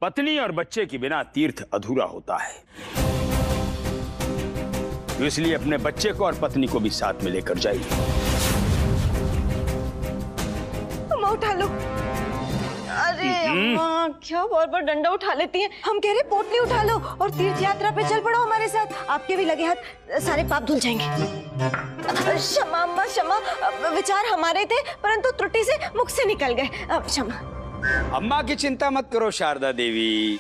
पत्नी और बच्चे के बिना तीर्थ अधूरा होता है। तो इसलिए अपने बच्चे को और पत्नी को भी साथ में लेकर जाइए। अम्मा उठा लो। अरे अम्मा क्या बार बार डंडा उठा लेती हैं। हम कह रहे पोटली उठा लो और तीर्थ यात्रा पे चल पड़ो हमारे साथ। आपके भी लगे हाथ सारे पाप धुल जाएंगे। क्षमा अम्मा क्षमा, विचार हमारे थे परंतु त्रुटि से मुख से निकल गए, क्षमा। अम्मा की चिंता मत करो शारदा देवी,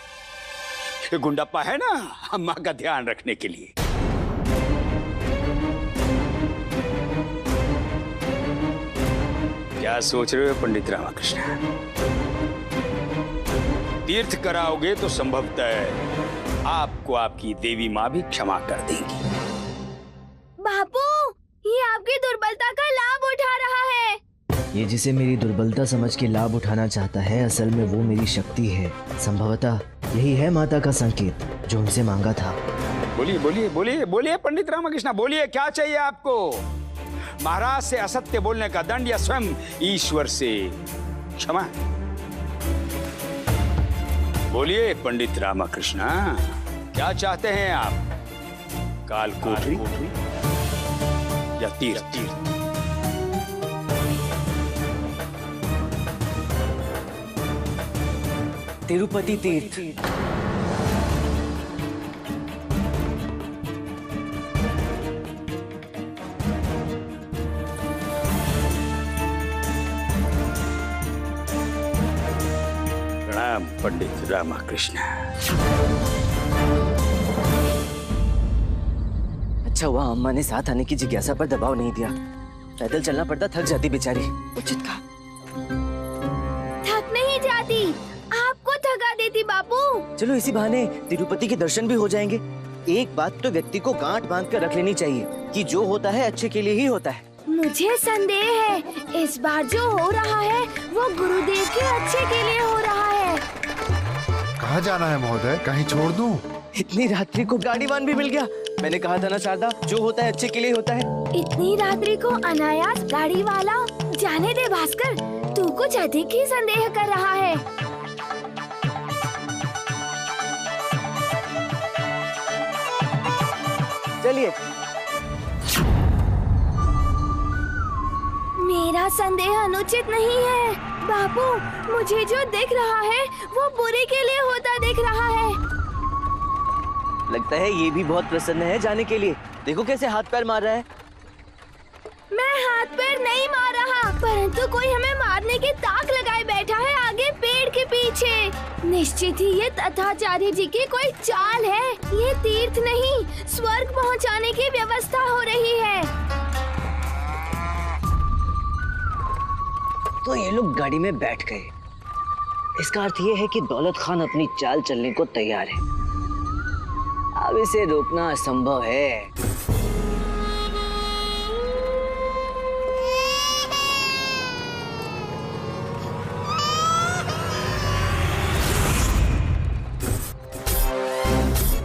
ये गुंडप्पा है ना अम्मा का ध्यान रखने के लिए। क्या सोच रहे हो पंडित रामकृष्ण? तीर्थ कराओगे तो संभवतः आपको आपकी देवी माँ भी क्षमा कर देंगी। बापू, ये आपकी दुर्बलता का लाभ उठा रहा है। ये जिसे मेरी दुर्बलता समझ के लाभ उठाना चाहता है, असल में वो मेरी शक्ति है। संभवतः यही है माता का संकेत जो उनसे मांगा था। बोलिए बोलिए बोलिए बोलिए पंडित रामकृष्ण, बोलिए क्या चाहिए आपको? महाराज से असत्य बोलने का दंड या स्वयं ईश्वर से क्षमा? बोलिए पंडित रामकृष्ण, क्या चाहते हैं आप? काल कोठरी या तीर्थ? तिरुपति तीर्थ। प्रणाम पंडित रामकृष्ण। अच्छा हुआ अम्मा ने साथ आने की जिज्ञासा पर दबाव नहीं दिया। पैदल चलना पड़ता, थक जाती बेचारी। उचित कहा। थक नहीं जाती, आपको थका देती बापू। चलो इसी बहाने तिरुपति के दर्शन भी हो जाएंगे। एक बात तो व्यक्ति को गांठ बांध कर रख लेनी चाहिए कि जो होता है अच्छे के लिए ही होता है। मुझे संदेह है इस बार जो हो रहा है वो गुरुदेव के अच्छे के लिए हो रहा है। कहाँ जाना है महोदय? कहीं छोड़ दूं? इतनी रात्रि को गाड़ीवान भी मिल गया। मैंने कहा था ना शारदा, जो होता है अच्छे के लिए होता है। इतनी रात्रि को अनायास गाड़ी वाला? जाने दे भास्कर, तू कुछ अधिक ही संदेह कर रहा है। चलिए। मेरा संदेह अनुचित नहीं है बापू, मुझे जो दिख रहा है वो बुरे के लिए होता दिख रहा है। लगता है ये भी बहुत प्रसन्न है जाने के लिए। देखो कैसे हाथ पैर मार रहा है। मैं हाथ पैर नहीं मार रहा, परंतु कोई हमें मारने की ताक लगाए बैठा है आगे पेड़ के पीछे। निश्चित ही ये तथाचार्य जी की कोई चाल है। ये तीर्थ नहीं, स्वर्ग पहुंचाने की व्यवस्था हो रही है। तो ये लोग गाड़ी में बैठ गए। इसका अर्थ ये है कि दौलत खान अपनी चाल चलने को तैयार है। अब इसे रोकना असंभव है।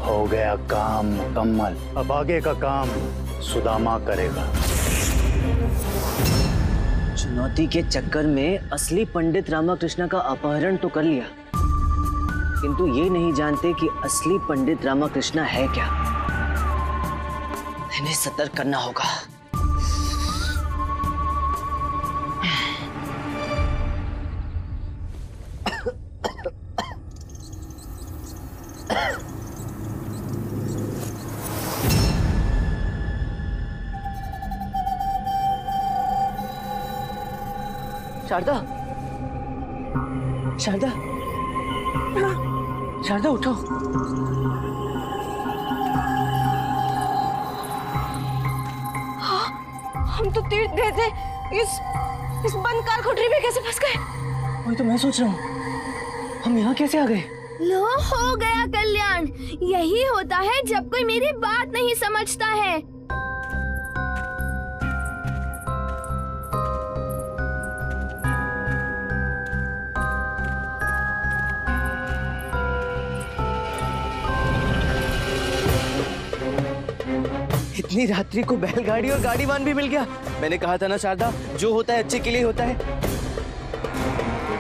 हो गया काम मुकम्मल। अब आगे का काम सुदामा करेगा। चुनौती के चक्कर में असली पंडित रामकृष्ण का अपहरण तो कर लिया, किंतु ये नहीं जानते कि असली पंडित रामकृष्ण है क्या। इन्हें सतर्क करना होगा। शारदा, शारदा, शारदा उठो। हाँ, हम तो तीर्थ गए थे, इस बंद कार कोठरी में कैसे फंस गए? वही तो मैं सोच रहा हूँ, हम यहाँ कैसे आ गए? लो, हो गया कल्याण। यही होता है जब कोई मेरी बात नहीं समझता है। इतनी रात्रि को बैलगाड़ी और गाड़ीवान भी मिल गया। मैंने कहा था ना शारदा, जो होता है अच्छे के लिए होता है।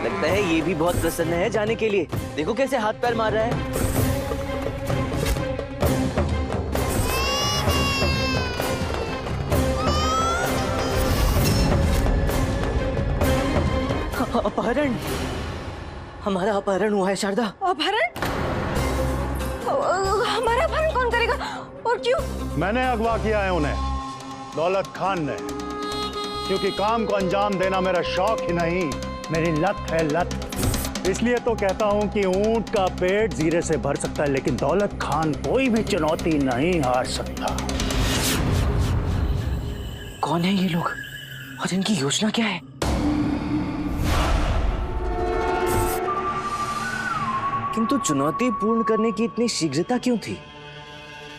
लगता लगता है ये भी बहुत प्रसन्न है जाने के लिए। देखो कैसे हाथ पैर मार रहा है। अपहरण, हमारा अपहरण हुआ है शारदा। अपहरण? हमारा अपहरण कौन करेगा और क्यों? मैंने अगवा किया है उन्हें, दौलत खान ने। क्योंकि काम को अंजाम देना मेरा शौक ही नहीं, मेरी लत है, लत। इसलिए तो कहता हूं कि ऊंट का पेट जीरे से भर सकता है, लेकिन दौलत खान कोई भी चुनौती नहीं हार सकता। कौन है ये लोग और इनकी योजना क्या है? किंतु चुनौती पूर्ण करने की इतनी शीघ्रता क्यों थी?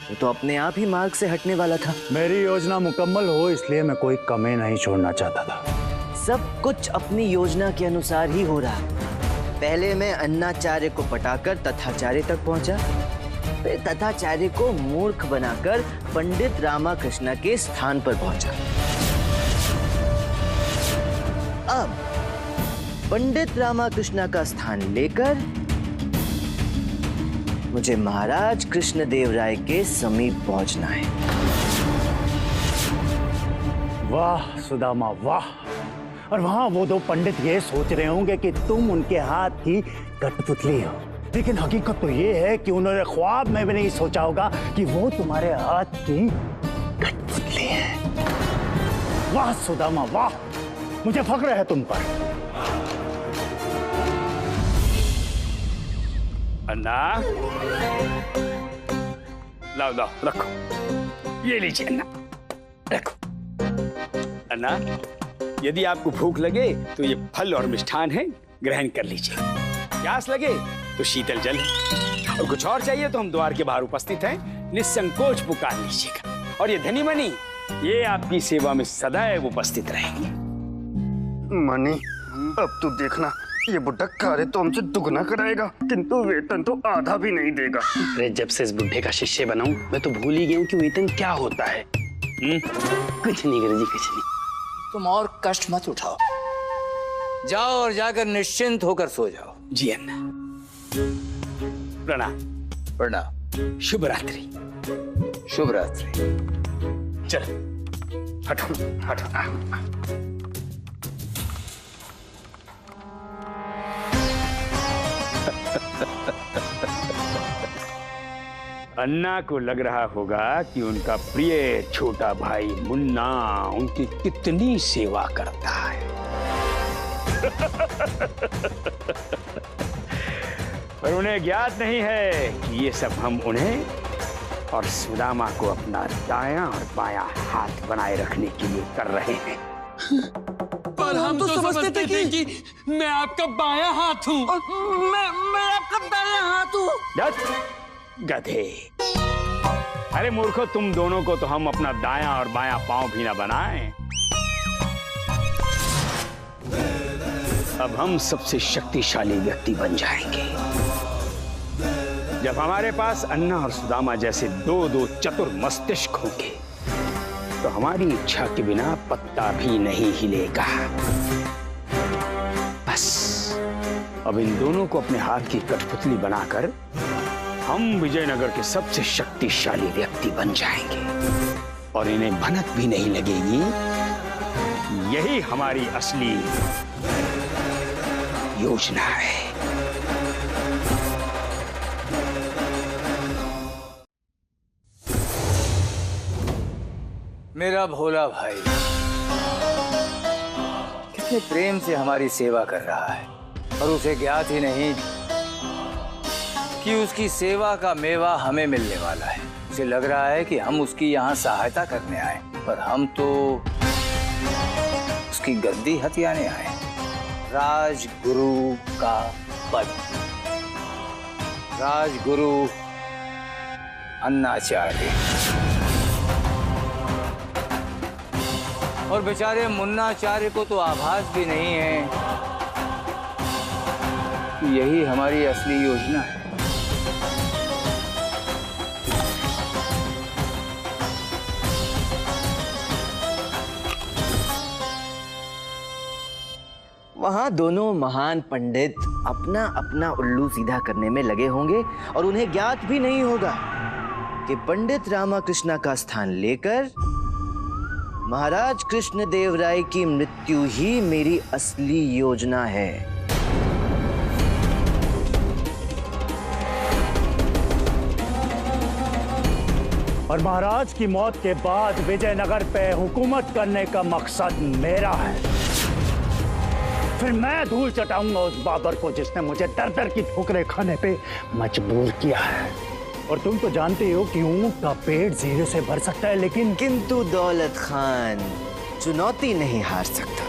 वो तो अपने आप ही मार्ग से हटने वाला था। मेरी योजना मुकम्मल हो इसलिए मैं कोई कमी नहीं छोड़ना चाहता था। सब कुछ अपनी योजना के अनुसार ही हो रहा। पहले मैं अन्नाचार्य को पटाकर तथाचार्य तक पहुंचा, फिर तथाचार्य को मूर्ख बनाकर पंडित रामाकृष्ण के स्थान पर पहुंचा। अब पंडित रामाकृष्ण का स्थान लेकर मुझे महाराज कृष्णदेव राय के समीप पहुंचना है। वाह सुदामा वाह। और वहां वो दो पंडित ये सोच रहे होंगे कि तुम उनके हाथ की कठपुतली हो, लेकिन हकीकत तो ये है कि उन्होंने ख्वाब में भी नहीं सोचा होगा कि वो तुम्हारे हाथ की कठपुतली है। वाह सुदामा वाह, मुझे फख्र है तुम पर। अन्ना, लाओ लाओ रखो, ये लीजिए अन्ना, रखो। अन्ना, यदि आपको भूख लगे तो ये फल और मिष्ठान है, ग्रहण कर लीजिए। प्यास लगे तो शीतल जल है, और कुछ और चाहिए तो हम द्वार के बाहर उपस्थित हैं, निसंकोच पुकार लीजिएगा। और ये धनी मनी, ये आपकी सेवा में सदैव उपस्थित रहेंगे। मनी, अब तू देखना, ये बुड्ढा कार्य तो हमसे दुगना कराएगा, किंतु वेतन तो आधा भी नहीं देगा। अरे जब से इस बुढ़े का शिष्य बना हूं, मैं तो भूल ही गया हूं कि वेतन क्या होता है। कुछ नहीं गुरुजी, कुछ नहीं। तुम और कष्ट मत उठाओ, जाओ और जाकर निश्चिंत होकर सो जाओ। जी अन्ना, प्रणाम। प्रणाम। शुभ रात्रि। शुभ रात्रि। चलो हटो हटो। अन्ना को लग रहा होगा कि उनका प्रिय छोटा भाई मुन्ना उनकी कितनी सेवा करता है। पर उन्हें ज्ञात नहीं है कि ये सब हम उन्हें और सुदामा को अपना दायां और बायां हाथ बनाए रखने के लिए कर रहे हैं। पर हम तो समझते थे कि मैं आपका बायां हाथ हूँ। मैं आपका दायां हाथ हूँ। गधे, अरे मूर्खो, तुम दोनों को तो हम अपना दायां और बायां पांव भी ना बनाएं। अब हम सबसे शक्तिशाली व्यक्ति बन जाएंगे। जब हमारे पास अन्ना और सुदामा जैसे दो चतुर मस्तिष्क होंगे तो हमारी इच्छा के बिना पत्ता भी नहीं हिलेगा। बस अब इन दोनों को अपने हाथ की कठपुतली बनाकर हम विजयनगर के सबसे शक्तिशाली व्यक्ति बन जाएंगे और इन्हें भनक भी नहीं लगेगी। यही हमारी असली योजना है। मेरा भोला भाई कितने प्रेम से हमारी सेवा कर रहा है और उसे ज्ञात ही नहीं कि उसकी सेवा का मेवा हमें मिलने वाला है। उसे लग रहा है कि हम उसकी यहाँ सहायता करने आए, पर हम तो उसकी गद्दी हथियाने आए। राजगुरु का पद, राजगुरु अन्नाचार्य। और बेचारे मुन्नाचार्य को तो आभास भी नहीं है कि यही हमारी असली योजना है। वहाँ दोनों महान पंडित अपना अपना उल्लू सीधा करने में लगे होंगे और उन्हें ज्ञात भी नहीं होगा कि पंडित रामाकृष्णा का स्थान लेकर महाराज कृष्णदेव राय की मृत्यु ही मेरी असली योजना है। और महाराज की मौत के बाद विजयनगर पे हुकूमत करने का मकसद मेरा है। फिर मैं धूल चटाऊंगा उस बाबर को जिसने मुझे दर दर की ठोकरें खाने पे मजबूर किया है। और तुम तो जानते हो कि ऊंट का पेट जीरे से भर सकता है, लेकिन किंतु दौलत खान चुनौती नहीं हार सकता।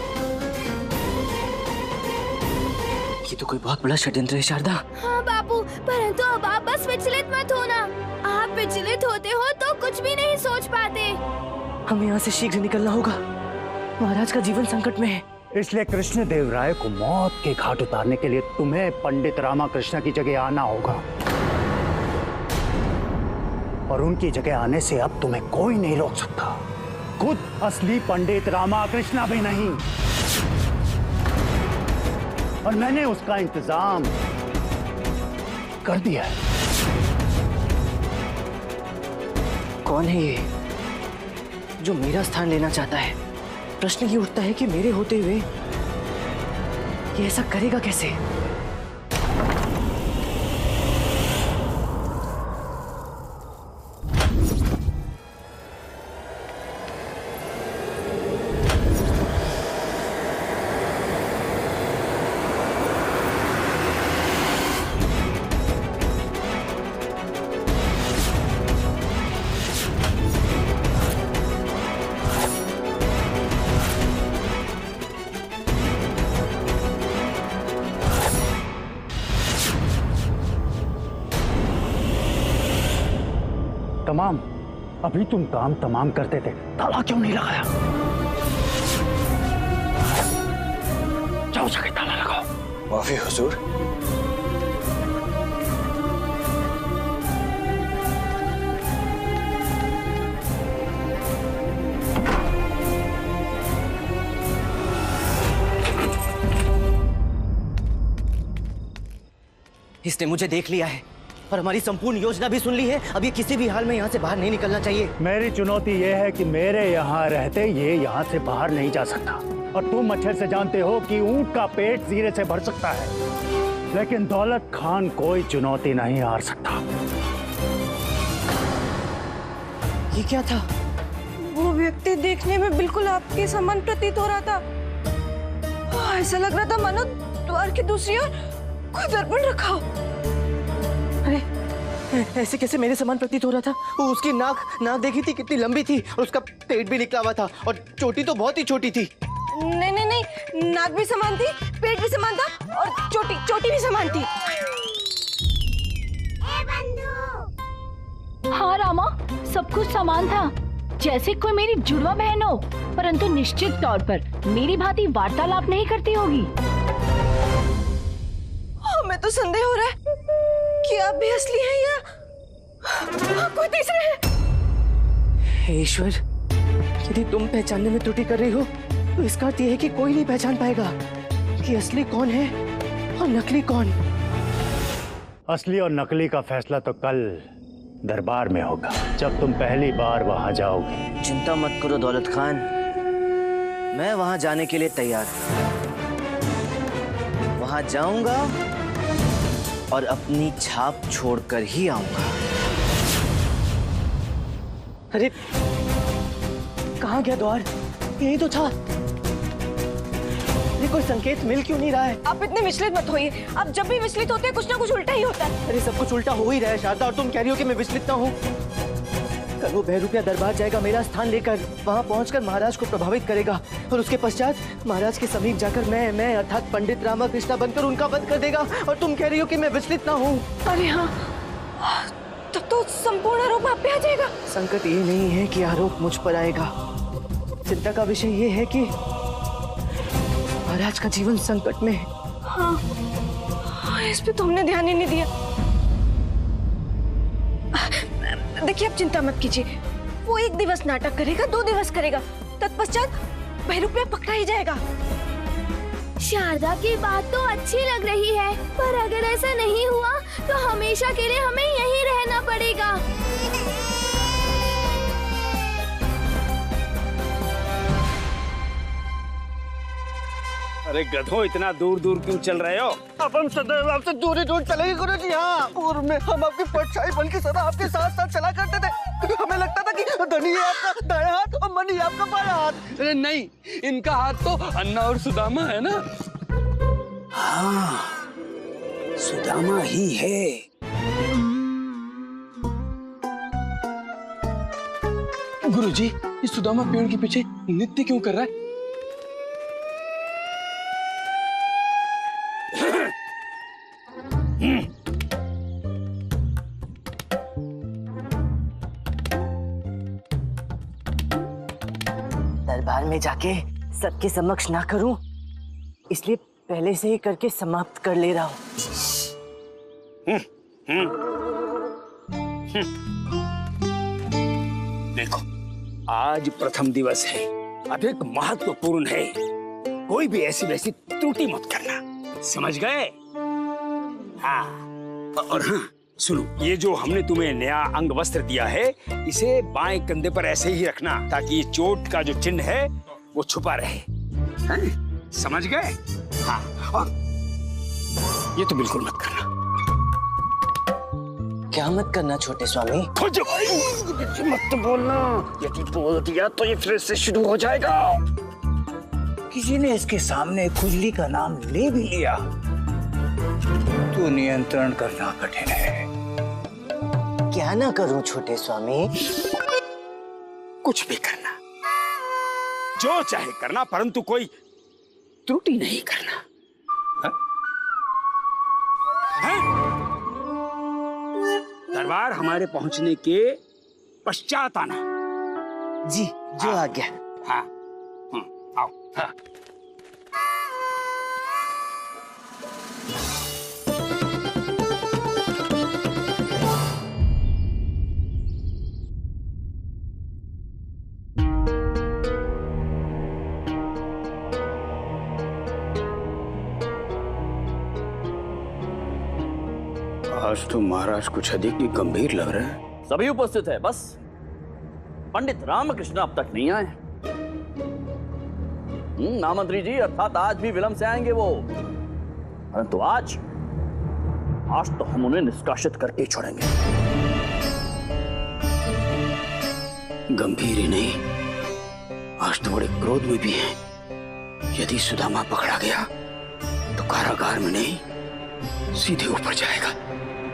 ये तो कोई बहुत बड़ा षड्यंत्र है शारदा। हाँ बापू, परंतु अब आप बस विचलित मत होना। आप विचलित होते हो तो कुछ भी नहीं सोच पाते। हमें यहाँ से शीघ्र निकलना होगा, महाराज का जीवन संकट में है। इसलिए कृष्णदेव राय को मौत के घाट उतारने के लिए तुम्हें पंडित रामाकृष्ण की जगह आना होगा। और उनकी जगह आने से अब तुम्हें कोई नहीं रोक सकता, खुद असली पंडित रामाकृष्ण भी नहीं। और मैंने उसका इंतजाम कर दिया है। कौन है ये जो मेरा स्थान लेना चाहता है? प्रश्न ये उठता है कि मेरे होते हुए ये ऐसा करेगा कैसे? तमाम, अभी तुम काम तमाम करते थे, ताला क्यों नहीं लगाया? जाओ जाके ताला लगाओ। माफी हुजूर। इसने मुझे देख लिया है और हमारी संपूर्ण योजना भी सुन ली है। अब ये किसी भी हाल में यहाँ से बाहर नहीं निकलना चाहिए। मेरी चुनौती ये है कि मेरे यहाँ रहते ये यहाँ से बाहर नहीं जा सकता। और तुम अच्छे से जानते हो कि ऊंट का पेट जीरे से भर सकता है, लेकिन दौलत खान कोई चुनौती नहीं हार सकता। ये क्या था? वो व्यक्ति देखने में बिल्कुल आपके समान प्रतीत हो रहा था। ऐसा लग रहा था मानो द्वार की दूसरी ओर कोई दर्पण रखा हो। अरे ऐसे कैसे मेरे समान प्रतीत हो रहा था? वो उसकी नाक देखी थी कितनी लंबी थी, और उसका पेट भी निकला हुआ था, और चोटी तो बहुत ही छोटी थी। नहीं, नाक भी समान थी, पेट भी समान था, और चोटी भी समान थी। हाँ रामा, सब कुछ समान था, जैसे कोई मेरी जुड़वा बहन हो, परंतु निश्चित तौर पर मेरी भांति वार्तालाप नहीं करती होगी। हमें तो संदेह हो रहा है कि आप भी असली हैं या कोई तीसरे हैं। ईश्वर, यदि तुम पहचानने में त्रुटि कर रही हो तो इसका अर्थ यह है कि कोई नहीं पहचान पाएगा कि असली कौन है और नकली कौन। असली और नकली का फैसला तो कल दरबार में होगा, जब तुम पहली बार वहां जाओगे। चिंता मत करो दौलत खान, मैं वहां जाने के लिए तैयार हूं। वहां जाऊंगा और अपनी छाप छोड़कर ही आऊंगा। अरे कहाँ गया द्वार? यही तो था। कोई संकेत मिल क्यों नहीं रहा है? आप इतने विचलित मत होइए। आप जब भी विचलित होते हैं कुछ ना कुछ उल्टा ही होता है। अरे सब कुछ उल्टा हो ही रहा है शारदा, और तुम कह रही हो कि मैं विचलित ना हूँ। कल वो बहरूपिया दरबार जाएगा मेरा स्थान लेकर, वहाँ पहुंचकर महाराज को प्रभावित करेगा, और उसके पश्चात महाराज के समीप जाकर मैं अर्थात पंडित रामाकृष्ण बनकर उनका वध कर देगा। और तुम कह रही हो कि मैं विचलित ना हूँ। अरे हाँ, तब तो संपूर्ण आरोप आप पे आ जाएगा। संकट ये नहीं है कि आरोप मुझ पर आएगा, चिंता का विषय ये है कि महाराज का जीवन संकट में है। हाँ, इस पे तो हमने ध्यान ही नहीं दिया। देखिए आप चिंता मत कीजिए, वो 1 दिवस नाटक करेगा, 2 दिवस करेगा, तत्पश्चात बहरूपिया पकड़ा ही जाएगा। शारदा की बात तो अच्छी लग रही है, पर अगर ऐसा नहीं हुआ तो हमेशा के लिए हमें यहीं रहना पड़ेगा। अरे गधों, इतना दूर दूर क्यों चल रहे हो? अब हम सदैव आपसे दूर ही दूर चलेंगे गुरुजी। हाँ, पूर्व में हम आपकी परछाई बन के सदा आपके साथ साथ चला करते थे। हमें लगता था कि धनी है आपका दायां हाथ और मनी आपका बायां हाथ। अरे नहीं, इनका हाथ तो अन्ना और सुदामा है ना। हाँ, सुदामा ही है। गुरुजी, ये सुदामा पेड़ के पीछे नृत्य क्यों कर रहा है? दरबार में जाके सबके समक्ष ना करूं, इसलिए पहले से ही करके समाप्त कर ले रहा हूं। देखो, आज प्रथम दिवस है, अधिक महत्वपूर्ण है। कोई भी ऐसी वैसी त्रुटि मत करना, समझ गए? हाँ, और हाँ सुनो, ये जो हमने तुम्हें नया अंग वस्त्र दिया है, इसे बाएं कंधे पर ऐसे ही रखना ताकि ये चोट का जो चिन्ह है वो छुपा रहे। हैं? समझ गए? हाँ, और ये तो बिल्कुल मत करना। क्या मत करना छोटे स्वामी? मत बोलना, यदि बोल दिया तो ये फिर से शुरू हो जाएगा। किसी ने इसके सामने खुजली का नाम ले भी लिया तो नियंत्रण करना कठिन है। क्या ना करूं छोटे स्वामी? कुछ भी करना, जो चाहे करना, परंतु कोई त्रुटि नहीं करना। है? दरबार हमारे पहुंचने के पश्चात आना। जी, जो आ गया। हाँ, आओ। हाँ। आज तो महाराज कुछ अधिक ही गंभीर लग रहे हैं। सभी उपस्थित है, बस पंडित रामकृष्ण अब तक नहीं आए। नामंत्री जी, अर्थात आज भी विलंब से आएंगे वो, परंतु आज तो हम उन्हें निष्कासित करके ही छोड़ेंगे। गंभीर ही नहीं, आज तो बड़े क्रोध में भी हैं। यदि सुदामा पकड़ा गया तो कारागार में नहीं, सीधे ऊपर जाएगा।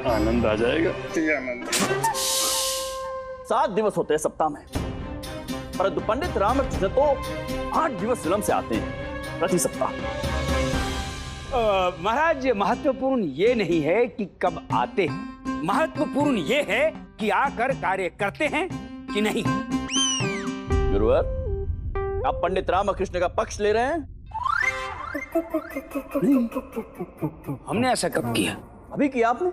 आनंद आ जाएगा। आनंद। 7 दिवस होते हैं सप्ताह में, परंतु पंडित रामकृष्ण तो 8 दिवस विलंब से आते हैं प्रति सप्ताह। महाराज, महत्वपूर्ण ये नहीं है कि कब आते हैं, महत्वपूर्ण ये है कि आकर कार्य करते हैं कि नहीं। गुरुवर, आप पंडित रामकृष्ण का पक्ष ले रहे हैं? हमने ऐसा कब किया? अभी किया आपने?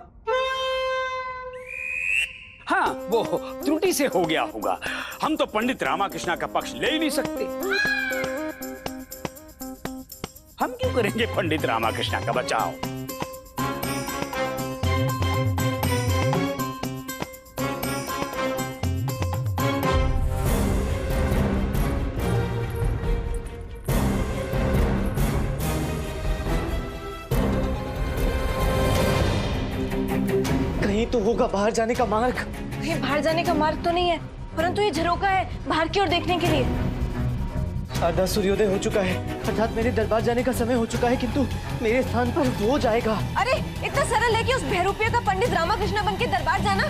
हाँ, वो त्रुटि से हो गया होगा। हम तो पंडित रामकृष्ण का पक्ष ले ही नहीं सकते। हम क्यों करेंगे पंडित रामकृष्ण का बचाव? कहीं तो होगा बाहर जाने का मार्ग। कहीं बाहर जाने का मार्ग तो नहीं है, परंतु ये झरोका है बाहर की ओर देखने के लिए। आधा सूर्योदय हो चुका है, अर्थात मेरे दरबार जाने का समय हो चुका है, किंतु मेरे स्थान पर वो जाएगा। अरे इतना सरल है कि उस बहरूपिया का पंडित रामकृष्ण बन के दरबार जाना?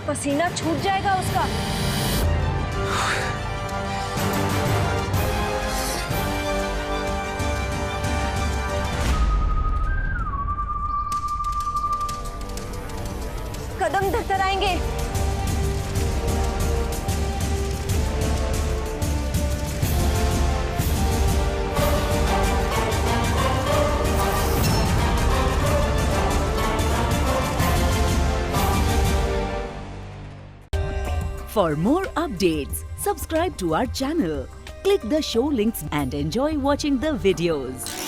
पसीना छूट जाएगा उसका। कदम थरथराएंगे। For more updates, subscribe to our channel, click the show links and enjoy watching the videos.